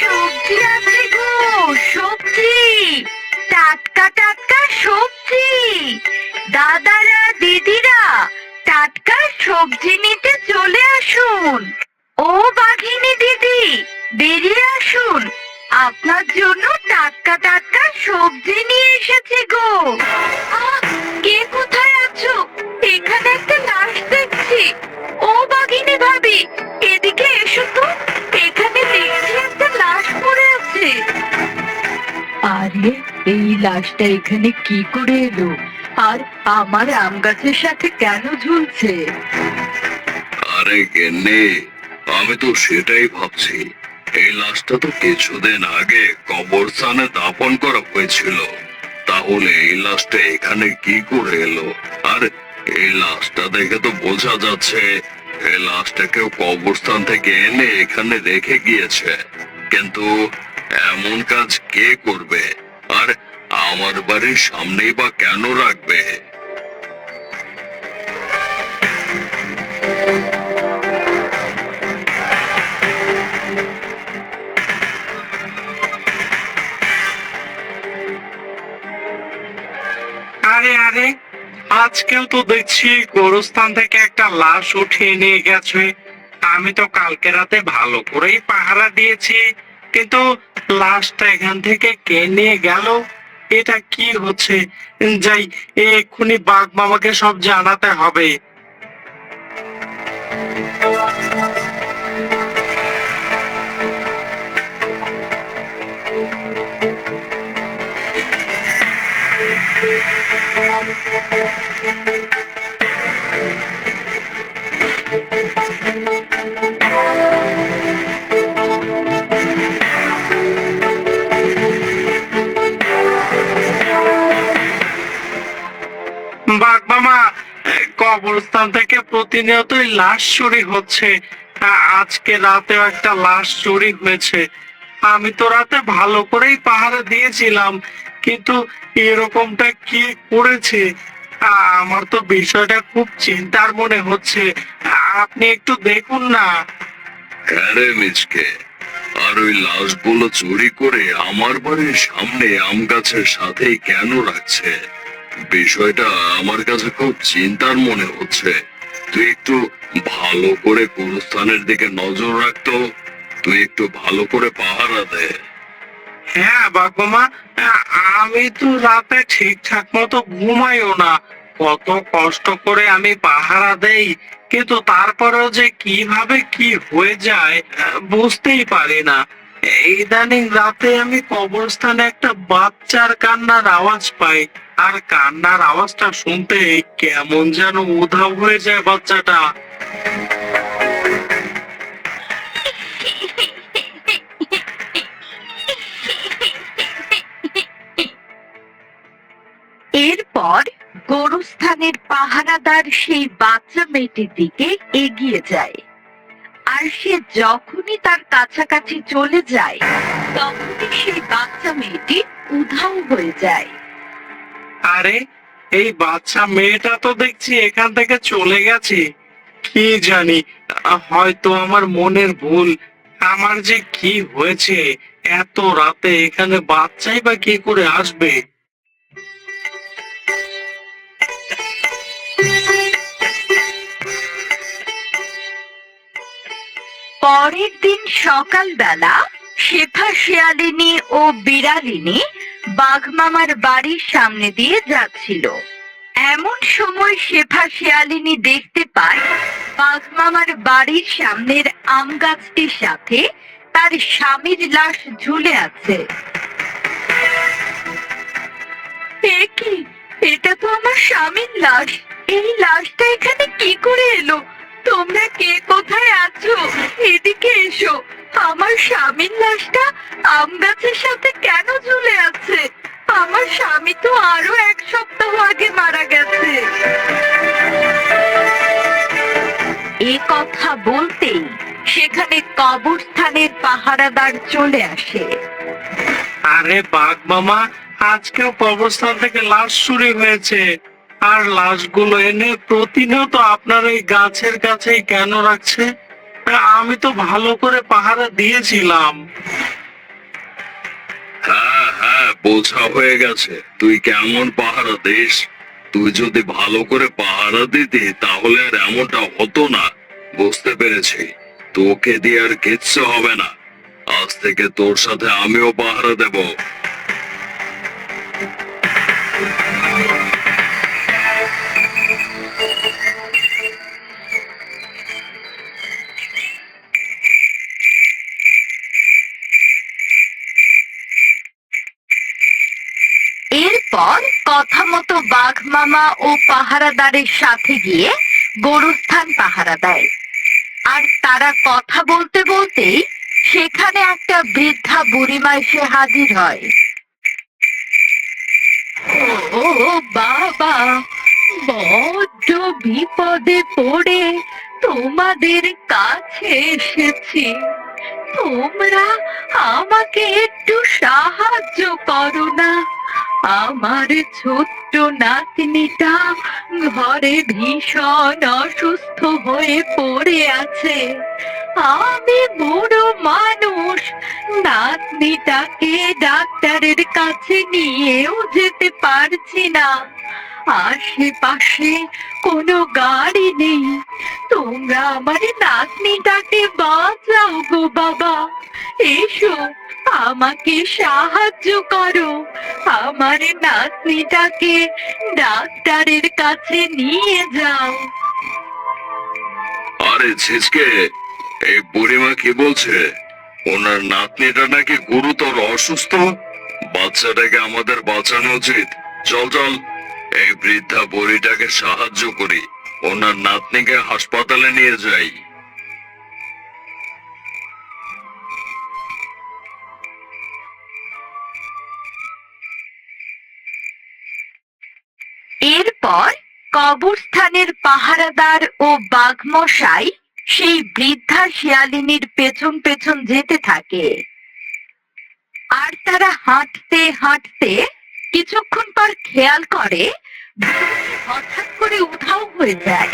সবজি আছে গো, সবজি, টাটকা টাটকা সবজি। দাদারা দিদিরা, টাটকা সবজি নিতে চলে আসুন। ও বাঘিনী দিদি, বেরিয়ে আসুন, আপনার জন্য টাটকা টাটকা সবজি নিয়ে এসেছি গো। আহ, কে কোথায় আছো? এখানে একটা লাশ দেখছি। ও বাঘিনী ভাবি, এদিকে এসো তো, এখানে দেখছি একটা লাশ পড়ে আছে। আরে, এই লাশটা এখানে কি করে এলো? আর আমার আম গাছের সাথে কেন ঝুলছে? আরে গেন্নি, আমি তো সেটাই ভাবছি। এই লাশটা তো কিছুদিন আগে কবরস্থানে দাফন করা হয়েছিল। তাহলে এই লাশটা এখানে কি করে এলো? আর এই লাশটা দেখে তো বোঝা যাচ্ছে এই লাশটা কেউ কবরস্থান থেকে এনে এখানে রেখে গিয়েছে। কিন্তু এমন কাজ কে করবে? আর আমার বাড়ির সামনেই বা কেন রাখবে? আরে আরে, আজকেও তো দেখছি গোরস্থান থেকে একটা লাশ উঠিয়ে নিয়ে গেছে। আমি তো কালকে রাতে ভালো করেই পাহারা দিয়েছি, কিন্তু লাশটা এখান থেকে কে নিয়ে গেল? এটা কি হচ্ছে? যাই, এক্ষুনি বাঘ মামাকে সব জানাতে হবে। বাঘ মামা, কবরস্থান থেকে প্রতিনিয়তই লাশ চুরি হচ্ছে। আজকে রাতেও একটা লাশ চুরি হয়েছে। আমি তো রাতে ভালো করেই পাহারা দিয়েছিলাম, কিন্তু এরকমটা কি করেছে? আমার তো বিষয়টা খুব চিন্তার মনে হচ্ছে। আপনি একটু দেখুন না। হ্যাঁ রে মিচকে, আর ওই লাশগুলো চুরি করে আমার বাড়ির সামনে আম গাছের সাথেই কেন রাখছে? বিষয়টা আমার কাছে খুব চিন্তার মনে হচ্ছে। তুই একটু ভালো করে গুরুস্থানের দিকে নজর রাখতো। তুই একটু ভালো করে পাহারা দে। হ্যাঁ বাগমামা, আমি তো রাতে ঠিকঠাক মতো ঘুমাইও না। কত কষ্ট করে আমি পাহারা দেই, কিন্তু তারপরেও যে কিভাবে কি হয়ে যায় বুঝতেই পারি না। ইদানিং রাতে আমি কবরস্থানে একটা বাচ্চার কান্নার আওয়াজ পাই, আর কান্নার আওয়াজটা শুনতে কেমন যেন উধাও হয়ে যায় বাচ্চাটা। এরপর গোরস্থানের পাহারাদার সেই বাচ্চা মেয়েটির দিকে এগিয়ে যায়। আর সে যখনই তার কাছাকাছি চলে যায়, তখনই সেই বাচ্চা মেয়েটি উধাও হয়ে যায়। আরে, এই বাচ্চা মেয়েটা তো দেখছি এখান থেকে চলে গেছে। কি জানি, হয়তো আমার মনের ভুল। আমার যে কি হয়েছে, এত রাতে এখানে বাচ্চাই বা কি করে আসবে? পরের দিন সকালবেলা শেফা শিয়ালিনী ও বিড়ালিনী বাঘমামার বাড়ির সামনে দিয়ে যাচ্ছিল। এমন সময় শেফা শিয়ালিনী দেখতে পায় বাঘমামার বাড়ির সামনের আম গাছটির সাথে তার স্বামীর লাশ ঝুলে আছে। এ কি? এটা তো আমার স্বামীর লাশ। এই লাশটা এখানে কি করে এলো? তোমরা কে কোথায় আছো? এদিকে এসো। আমার স্বামীর লাশটা আম গাছের সাথে কেন ঝুলে আছে? আমার স্বামী তো আরো 1 সপ্তাহ আগে মারা গেছে। এ কথা বলতেই সেখানে কবরস্থানের পাহারাদার চলে আসে। আরে বাঘ মামা, আজকেও কবরস্থান থেকে লাশ চুরি হয়েছে। আর লাশগুলো এনে প্রতিনিয়ত আপনার এই গাছের কাছেই কেন রাখছে? আমি তো ভালো করে পাহারা দিয়েছিলাম। বোঝা হয়ে গেছে তুই কেমন পাহারা দিস। তুই যদি ভালো করে পাহারা দিতি তাহলে আর এমনটা হতো না। বুঝতে পেরেছি, তোকে দিয়ে আর কিচ্ছু হবে না। আজ থেকে তোর সাথে আমিও পাহারা দেব। এরপর কথা মতো বাঘ মামা ও পাহারাদারের সাথে গিয়ে গোরস্থান পাহারা দেয়। আর তারা কথা বলতে বলতেই সেখানে একটা বৃদ্ধা বুড়িমা এসে হাজির হয়। ও বাবা, বড্ড বিপদে পড়ে তোমাদের কাছে এসেছি। তোমরা আমাকে একটু সাহায্য করো না। আমার ছোট্ট নাতনিটা ঘরে ভীষণ অসুস্থ হয়ে পড়ে আছে। আমি বুড়ো মানুষ, নাতনিটাকে ডাক্তারের কাছে নিয়েও যেতে পারছি না। আশেপাশে কোনো গাড়ি নেই। তোমরা আমার নাতনিটাকে বাঁচাও গো বাবা। এসো, আমাকে সাহায্য করো। আমার নাতনিটাকে ডাক্তারের কাছে নিয়ে যাও। আরে ছিচকে, এই বুড়িমা কি বলছে? ওনার নাতনিটা নাকি গুরুতর অসুস্থ। বাচ্চাটাকে আমাদের বাঁচানো উচিত। চল চল, এই বৃদ্ধা বুড়িটাকে সাহায্য করি, ওনার নাতনিকে হাসপাতালে নিয়ে যাই। এরপর কবরস্থানের পাহারাদার ও বাঘমশাই সেই বৃদ্ধা শিয়ালিনীর পেছন পেছন যেতে থাকে। আর তারা হাঁটতে হাঁটতে কিছুক্ষণ পর খেয়াল করে বুড়ি হঠাৎ করে উধাও হয়ে যায়।